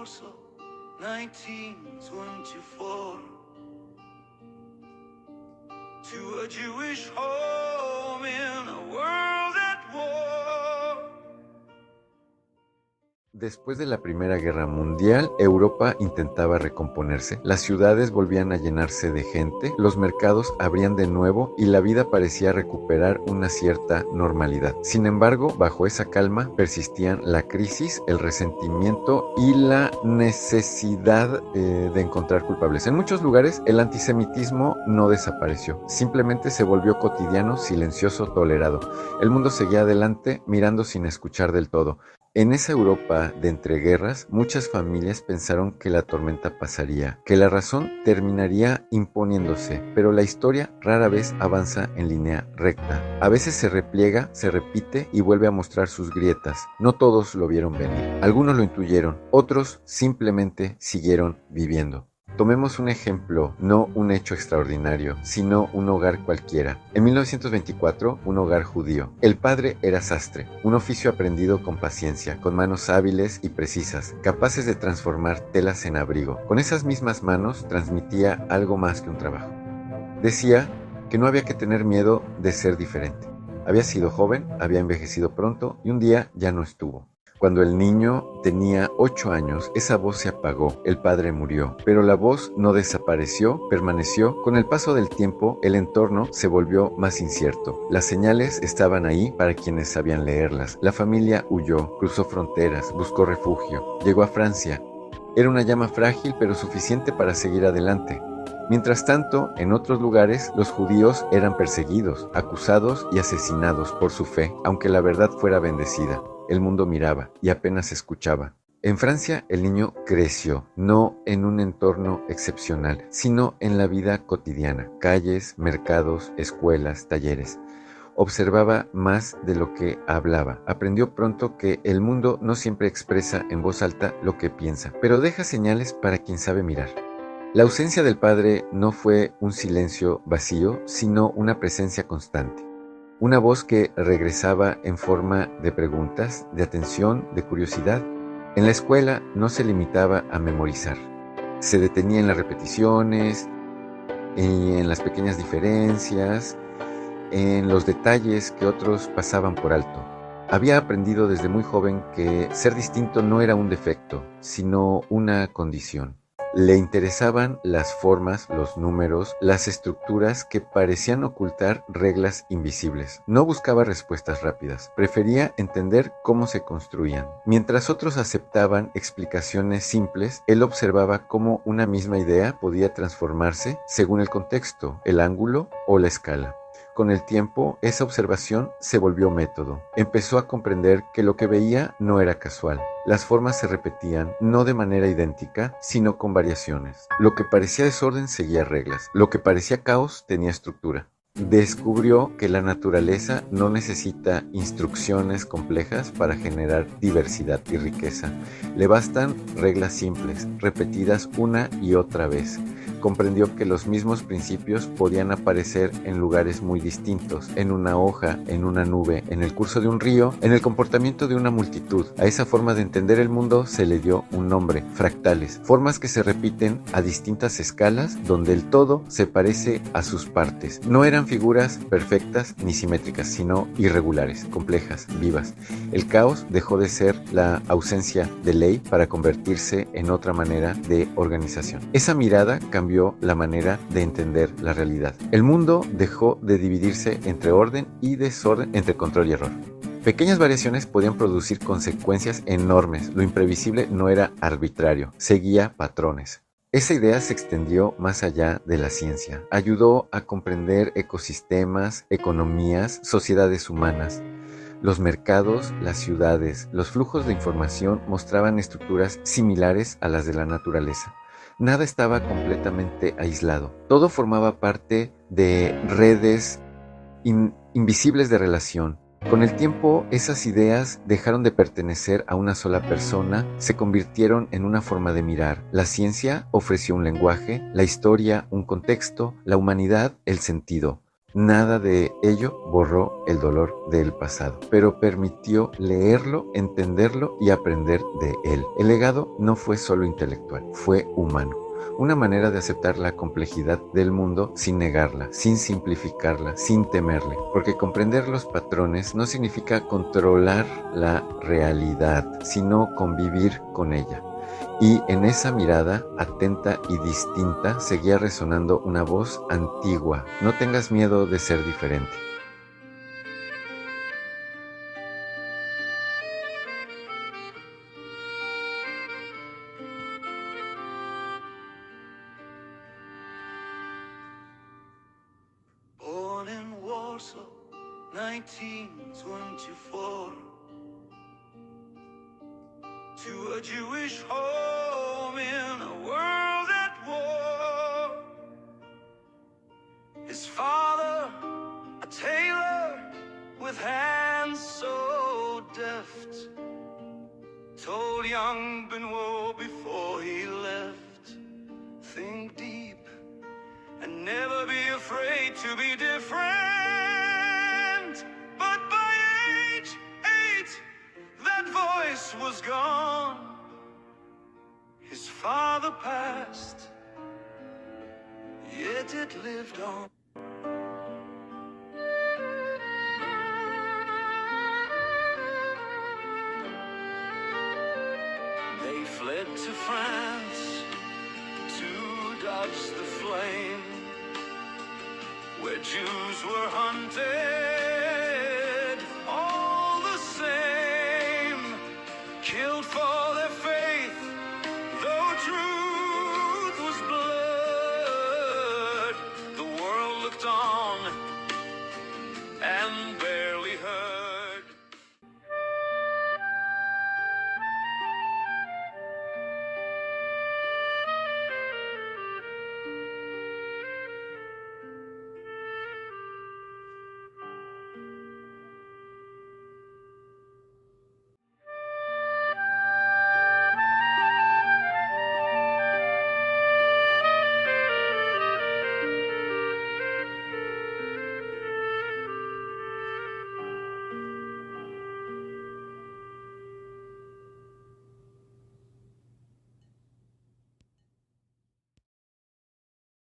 Warsaw, 1924, to a Jewish home in a world at war. Después de la Primera Guerra Mundial, Europa intentaba recomponerse. Las ciudades volvían a llenarse de gente, los mercados abrían de nuevo y la vida parecía recuperar una cierta normalidad. Sin embargo, bajo esa calma persistían la crisis, el resentimiento y la necesidad de encontrar culpables. En muchos lugares, el antisemitismo no desapareció. Simplemente se volvió cotidiano, silencioso, tolerado. El mundo seguía adelante, mirando sin escuchar del todo. En esa Europa de entreguerras, muchas familias pensaron que la tormenta pasaría, que la razón terminaría imponiéndose, pero la historia rara vez avanza en línea recta. A veces se repliega, se repite y vuelve a mostrar sus grietas. No todos lo vieron venir. Algunos lo intuyeron, otros simplemente siguieron viviendo. Tomemos un ejemplo, no un hecho extraordinario, sino un hogar cualquiera. En 1924, un hogar judío. El padre era sastre, un oficio aprendido con paciencia, con manos hábiles y precisas, capaces de transformar telas en abrigo. Con esas mismas manos transmitía algo más que un trabajo. Decía que no había que tener miedo de ser diferente. Había sido joven, había envejecido pronto y un día ya no estuvo. Cuando el niño tenía 8 años, esa voz se apagó, el padre murió, pero la voz no desapareció, permaneció. Con el paso del tiempo, el entorno se volvió más incierto. Las señales estaban ahí para quienes sabían leerlas. La familia huyó, cruzó fronteras, buscó refugio, llegó a Francia. Era una llama frágil, pero suficiente para seguir adelante. Mientras tanto, en otros lugares, los judíos eran perseguidos, acusados y asesinados por su fe, aunque la verdad fuera bendecida. El mundo miraba y apenas escuchaba. En Francia, el niño creció, no en un entorno excepcional, sino en la vida cotidiana, calles, mercados, escuelas, talleres. Observaba más de lo que hablaba. Aprendió pronto que el mundo no siempre expresa en voz alta lo que piensa, pero deja señales para quien sabe mirar. La ausencia del padre no fue un silencio vacío, sino una presencia constante. Una voz que regresaba en forma de preguntas, de atención, de curiosidad. En la escuela no se limitaba a memorizar. Se detenía en las repeticiones, en las pequeñas diferencias, en los detalles que otros pasaban por alto. Había aprendido desde muy joven que ser distinto no era un defecto, sino una condición. Le interesaban las formas, los números, las estructuras que parecían ocultar reglas invisibles. No buscaba respuestas rápidas, prefería entender cómo se construían. Mientras otros aceptaban explicaciones simples, él observaba cómo una misma idea podía transformarse según el contexto, el ángulo o la escala. Con el tiempo, esa observación se volvió método. Empezó a comprender que lo que veía no era casual. Las formas se repetían, no de manera idéntica, sino con variaciones. Lo que parecía desorden seguía reglas. Lo que parecía caos tenía estructura. Descubrió que la naturaleza no necesita instrucciones complejas para generar diversidad y riqueza. Le bastan reglas simples, repetidas una y otra vez. Comprendió que los mismos principios podían aparecer en lugares muy distintos, en una hoja, en una nube, en el curso de un río, en el comportamiento de una multitud. A esa forma de entender el mundo se le dio un nombre: fractales, formas que se repiten a distintas escalas, donde el todo se parece a sus partes. No eran figuras perfectas ni simétricas, sino irregulares, complejas, vivas. El caos dejó de ser la ausencia de ley para convertirse en otra manera de organización. Esa mirada cambió la manera de entender la realidad. El mundo dejó de dividirse entre orden y desorden, entre control y error. Pequeñas variaciones podían producir consecuencias enormes. Lo imprevisible no era arbitrario, seguía patrones. Esa idea se extendió más allá de la ciencia. Ayudó a comprender ecosistemas, economías, sociedades humanas. Los mercados, las ciudades, los flujos de información mostraban estructuras similares a las de la naturaleza. Nada estaba completamente aislado. Todo formaba parte de redes invisibles de relación. Con el tiempo, esas ideas dejaron de pertenecer a una sola persona, se convirtieron en una forma de mirar. La ciencia ofreció un lenguaje, la historia un contexto, la humanidad el sentido. Nada de ello borró el dolor del pasado, pero permitió leerlo, entenderlo y aprender de él. El legado no fue solo intelectual, fue humano. Una manera de aceptar la complejidad del mundo sin negarla, sin simplificarla, sin temerle, porque comprender los patrones no significa controlar la realidad, sino convivir con ella. Y en esa mirada atenta y distinta seguía resonando una voz antigua: no tengas miedo de ser diferente. Born in Warsaw, 1924, to a Jewish home in a world at war. His father, a tailor with hands so deft, told young Benoit before he left, think deep and never be afraid to be different. But by age 8, that voice was gone. His father passed, yet it lived on. They fled to France to dodge the flame, where Jews were hunted all the same, killed for their faith.